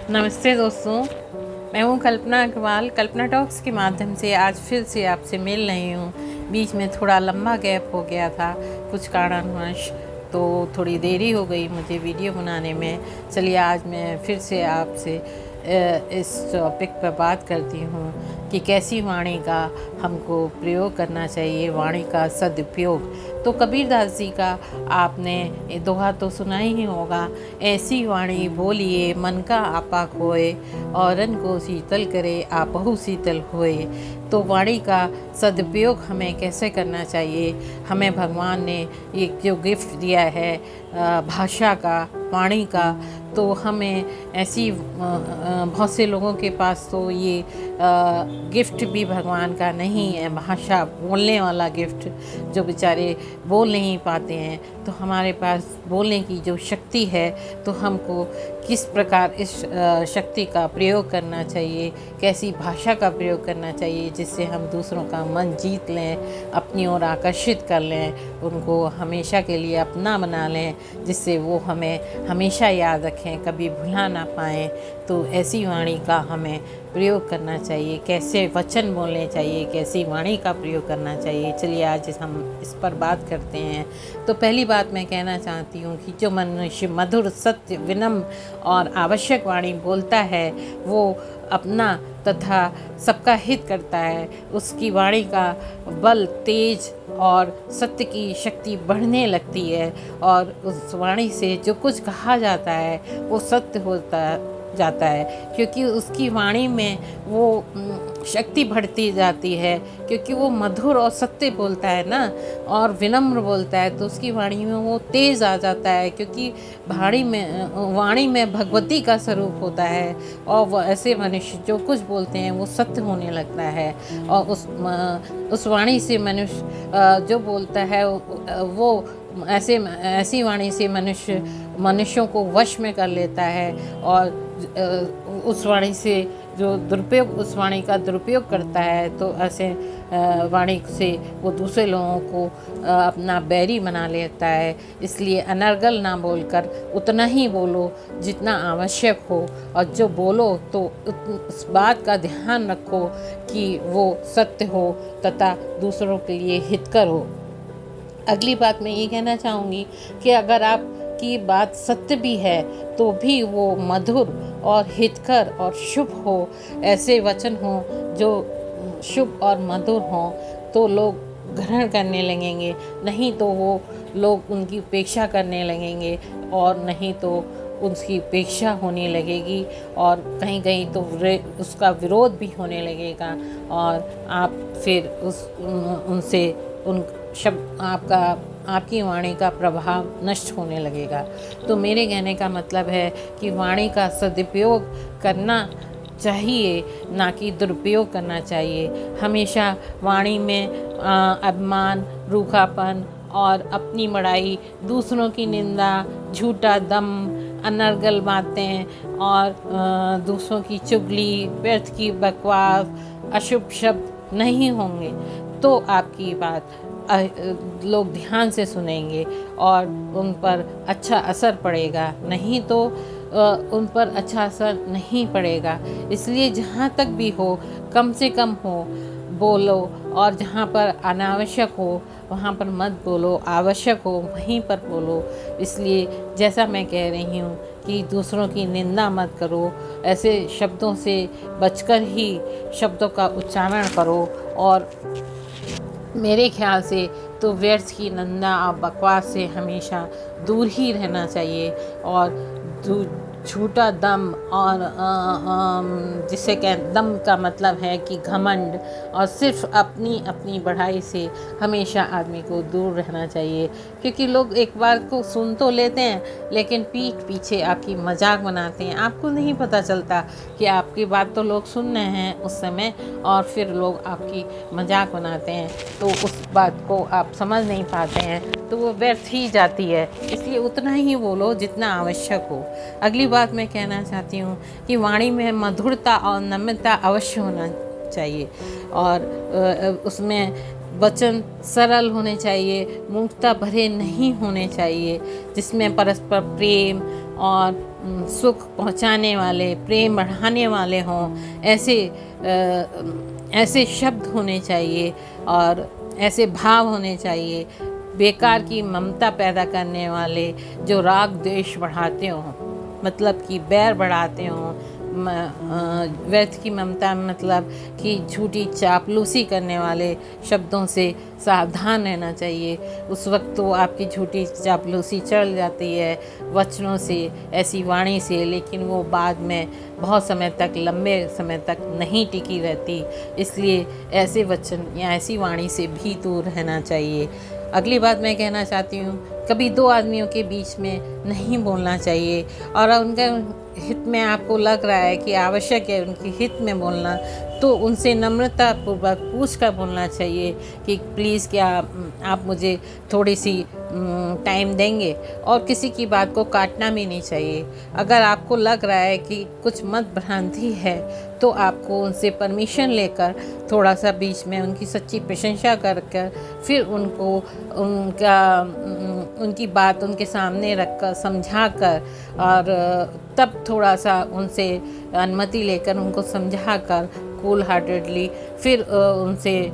नमस्ते दोस्तों, मैं हूँ कल्पना अग्रवाल। कल्पना टॉक्स के माध्यम से आज फिर से आपसे मिल रही हूँ। बीच में थोड़ा लंबा गैप हो गया था कुछ कारणवश, तो थोड़ी देरी हो गई मुझे वीडियो बनाने में। चलिए आज मैं फिर से आपसे इस टॉपिक पर बात करती हूँ कि कैसी वाणी का हमको प्रयोग करना चाहिए, वाणी का सदुपयोग। तो कबीरदास जी का आपने दोहा तो सुना ही होगा, ऐसी वाणी बोलिए मन का आपा खोए, औरन को शीतल करे आपहु शीतल होए। तो वाणी का सदुपयोग हमें कैसे करना चाहिए? हमें भगवान ने ये जो गिफ्ट दिया है भाषा का, वाणी का, तो हमें ऐसी बहुत से लोगों के पास तो ये गिफ्ट भी भगवान का नहीं है, भाषा बोलने वाला गिफ्ट, जो बेचारे बोल नहीं पाते हैं। तो हमारे पास बोलने की जो शक्ति है, तो हमको किस प्रकार इस शक्ति का प्रयोग करना चाहिए, कैसी भाषा का प्रयोग करना चाहिए जिससे हम दूसरों का मन जीत लें, अपनी ओर आकर्षित कर लें, उनको हमेशा के लिए अपना बना लें, जिससे वो हमें हमेशा याद रखें, कभी भुला ना पाएँ। तो ऐसी वाणी का हमें प्रयोग करना चाहिए, कैसे वचन बोलने चाहिए, कैसी वाणी का प्रयोग करना चाहिए। चलिए आज हम इस पर बात करते हैं। तो पहली बात मैं कहना चाहती हूँ कि जो मनुष्य मधुर, सत्य, विनम्र और आवश्यक वाणी बोलता है, वो अपना तथा सबका हित करता है। उसकी वाणी का बल, तेज और सत्य की शक्ति बढ़ने लगती है, और उस वाणी से जो कुछ कहा जाता है वो सत्य होता जाता है, क्योंकि उसकी वाणी में वो शक्ति बढ़ती जाती है, क्योंकि वो मधुर और सत्य बोलता है ना, और विनम्र बोलता है, तो उसकी वाणी में वो तेज़ आ जाता है, क्योंकि वाणी में भगवती का स्वरूप होता है। और वो ऐसे मनुष्य जो कुछ बोलते हैं वो सत्य होने लगता है, और उस वाणी से मनुष्य जो बोलता है वो ऐसी वाणी से मनुष्यों को वश में कर लेता है, और उस वाणी से जो दुरुपयोग, उस वाणी का दुरुपयोग करता है, तो ऐसे वाणी से वो दूसरे लोगों को अपना बैरी बना लेता है। इसलिए अनर्गल ना बोलकर उतना ही बोलो जितना आवश्यक हो, और जो बोलो तो उस बात का ध्यान रखो कि वो सत्य हो तथा दूसरों के लिए हितकर हो। अगली बात मैं ये कहना चाहूँगी कि अगर आपकी बात सत्य भी है तो भी वो मधुर और हितकर और शुभ हो, ऐसे वचन हों जो शुभ और मधुर हों, तो लोग ग्रहण करने लगेंगे, नहीं तो वो लोग उनकी उपेक्षा करने लगेंगे, और नहीं तो उसकी उपेक्षा होने लगेगी, और कहीं कहीं तो उसका विरोध भी होने लगेगा, और आप फिर उनसे आपकी वाणी का प्रभाव नष्ट होने लगेगा। तो मेरे कहने का मतलब है कि वाणी का सदुपयोग करना चाहिए, ना कि दुरुपयोग करना चाहिए। हमेशा वाणी में अभिमान, रूखापन और अपनी बड़ाई, दूसरों की निंदा, झूठा दम, अनर्गल बातें और दूसरों की चुगली, व्यर्थ की बकवास, अशुभ शब्द नहीं होंगे, तो आपकी बात लोग ध्यान से सुनेंगे और उन पर अच्छा असर पड़ेगा, नहीं तो उन पर अच्छा असर नहीं पड़ेगा। इसलिए जहाँ तक भी हो, कम से कम हो बोलो, और जहाँ पर अनावश्यक हो वहाँ पर मत बोलो, आवश्यक हो वहीं पर बोलो। इसलिए जैसा मैं कह रही हूँ कि दूसरों की निंदा मत करो, ऐसे शब्दों से बचकर ही शब्दों का उच्चारण करो, और मेरे ख्याल से तो व्यर्थ की निंदा और बकवास से हमेशा दूर ही रहना चाहिए, और झूठा दम, और जिसे दम का मतलब है कि घमंड, और सिर्फ अपनी बढ़ाई से हमेशा आदमी को दूर रहना चाहिए, क्योंकि लोग एक बार को सुन तो लेते हैं लेकिन पीठ पीछे आपकी मजाक बनाते हैं। आपको नहीं पता चलता कि आपकी बात तो लोग सुन रहे हैं उस समय, और फिर लोग आपकी मजाक बनाते हैं, तो उस बात को आप समझ नहीं पाते हैं, तो वो व्यर्थ ही जाती है। इसलिए उतना ही बोलो जितना आवश्यक हो। अगली बात मैं कहना चाहती हूँ कि वाणी में मधुरता और नम्रता अवश्य होना चाहिए, और उसमें वचन सरल होने चाहिए, मूर्खता भरे नहीं होने चाहिए, जिसमें परस्पर प्रेम, और सुख पहुंचाने वाले, प्रेम बढ़ाने वाले हों, ऐसे शब्द होने चाहिए और ऐसे भाव होने चाहिए, बेकार की ममता पैदा करने वाले जो राग द्वेष बढ़ाते हों, मतलब कि बैर बढ़ाते हों, व्यर्थ की ममता मतलब कि झूठी चापलूसी करने वाले शब्दों से सावधान रहना चाहिए। उस वक्त तो आपकी झूठी चापलूसी चल जाती है वचनों से, ऐसी वाणी से, लेकिन वो बाद में बहुत समय तक, लंबे समय तक नहीं टिकी रहती। इसलिए ऐसे वचन या ऐसी वाणी से भी दूर रहना चाहिए। अगली बात मैं कहना चाहती हूँ, कभी दो आदमियों के बीच में नहीं बोलना चाहिए और उनके हित में आपको लग रहा है कि आवश्यक है उनके हित में बोलना, तो उनसे नम्रतापूर्वक पूछ कर बोलना चाहिए कि प्लीज़ क्या आप मुझे थोड़ी सी टाइम देंगे, और किसी की बात को काटना भी नहीं चाहिए। अगर आपको लग रहा है कि कुछ मत भ्रांति है तो आपको उनसे परमिशन लेकर थोड़ा सा बीच में उनकी सच्ची प्रशंसा कर फिर उनको उनकी बात उनके सामने रखकर समझा कर, और तब थोड़ा सा उनसे अनुमति लेकर उनको समझा कर कूल हार्टेडली फिर उनसे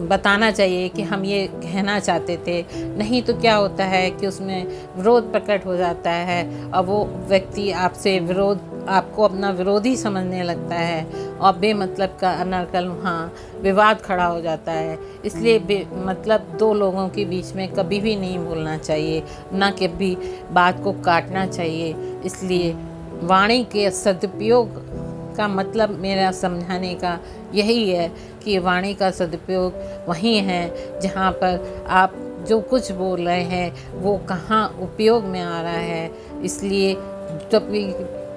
बताना चाहिए कि हम ये कहना चाहते थे। नहीं तो क्या होता है कि उसमें विरोध प्रकट हो जाता है और वो व्यक्ति आपको अपना विरोधी समझने लगता है और बेमतलब का अनर्गल वहाँ विवाद खड़ा हो जाता है। इसलिए मतलब दो लोगों के बीच में कभी भी नहीं बोलना चाहिए, ना कभी बात को काटना चाहिए। इसलिए वाणी के सदुपयोग का मतलब मेरा समझाने का यही है कि वाणी का सदुपयोग वहीं है जहाँ पर आप जो कुछ बोल रहे हैं वो कहाँ उपयोग में आ रहा है। इसलिए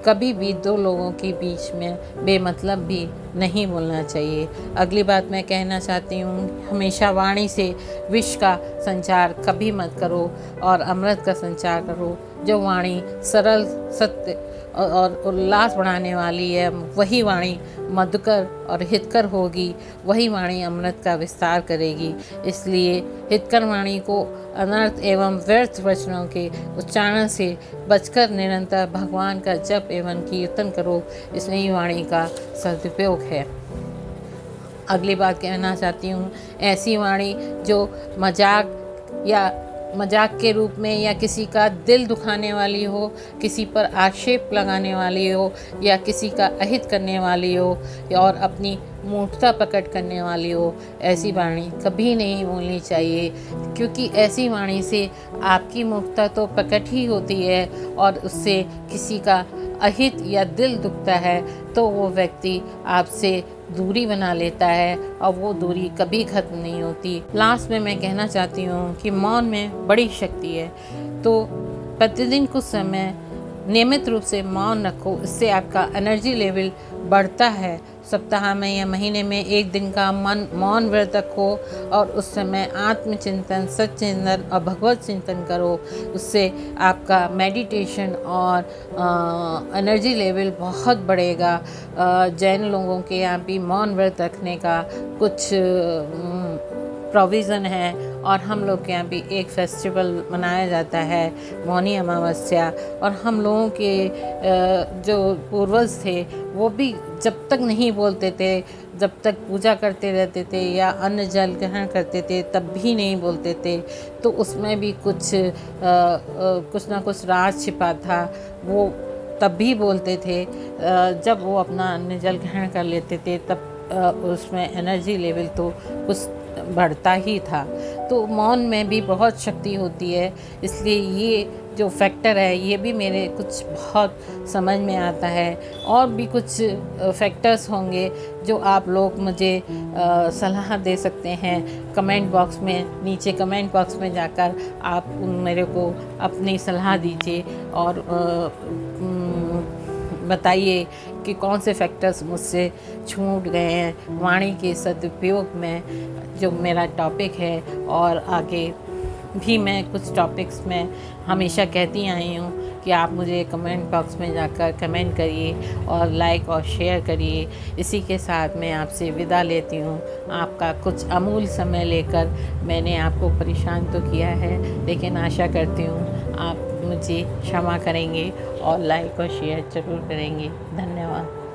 कभी भी दो लोगों के बीच में बेमतलब भी नहीं बोलना चाहिए। अगली बात मैं कहना चाहती हूँ, हमेशा वाणी से विष का संचार कभी मत करो और अमृत का संचार करो। जो वाणी सरल, सत्य और उल्लास बढ़ाने वाली है, वही वाणी मधुकर और हितकर होगी, वही वाणी अमृत का विस्तार करेगी। इसलिए हितकर वाणी को अनर्थ एवं व्यर्थ वचनों के उच्चारण से बचकर निरंतर भगवान का जप एवं कीर्तन करो। इसमें ही वाणी का सदुपयोग है। अगली बात कहना चाहती हूँ, ऐसी वाणी जो मजाक के रूप में या किसी का दिल दुखाने वाली हो, किसी पर आक्षेप लगाने वाली हो या किसी का अहित करने वाली हो और अपनी मूर्खता प्रकट करने वाली हो, ऐसी वाणी कभी नहीं बोलनी चाहिए। क्योंकि ऐसी वाणी से आपकी मूर्खता तो प्रकट ही होती है और उससे किसी का अहित या दिल दुखता है तो वो व्यक्ति आपसे दूरी बना लेता है और वो दूरी कभी खत्म नहीं होती। लास्ट में मैं कहना चाहती हूँ कि मौन में बड़ी शक्ति है, तो प्रतिदिन कुछ समय नियमित रूप से मौन रखो। इससे आपका एनर्जी लेवल बढ़ता है। सप्ताह में या महीने में एक दिन का मौन व्रत रखो और उस समय आत्मचिंतन, सच्चिंतन और भगवत चिंतन करो। उससे आपका मेडिटेशन और एनर्जी लेवल बहुत बढ़ेगा। जैन लोगों के यहाँ भी मौन व्रत रखने का कुछ प्रोविज़न है और हम लोग के यहाँ भी एक फेस्टिवल मनाया जाता है, मौनी अमावस्या। और हम लोगों के जो पूर्वज थे वो भी जब तक नहीं बोलते थे, जब तक पूजा करते रहते थे या अन्न जल ग्रहण करते थे तब भी नहीं बोलते थे। तो उसमें भी कुछ ना कुछ राज छिपा था। वो तब भी बोलते थे जब वो अपना अन्न जल ग्रहण कर लेते थे, तब उसमें एनर्जी लेवल तो कुछ बढ़ता ही था। तो मौन में भी बहुत शक्ति होती है। इसलिए ये जो फैक्टर है ये भी मेरे कुछ बहुत समझ में आता है। और भी कुछ फैक्टर्स होंगे जो आप लोग मुझे सलाह दे सकते हैं कमेंट बॉक्स में। नीचे कमेंट बॉक्स में जाकर आप मेरे को अपनी सलाह दीजिए और बताइए कि कौन से फैक्टर्स मुझसे छूट गए हैं वाणी के सदुपयोग में, जो मेरा टॉपिक है। और आगे भी मैं कुछ टॉपिक्स में हमेशा कहती आई हूँ कि आप मुझे कमेंट बॉक्स में जाकर कमेंट करिए और लाइक और शेयर करिए। इसी के साथ मैं आपसे विदा लेती हूँ। आपका कुछ अमूल्य समय लेकर मैंने आपको परेशान तो किया है, लेकिन आशा करती हूँ आप मुझे क्षमा करेंगे और लाइक और शेयर ज़रूर करेंगे। धन्यवाद।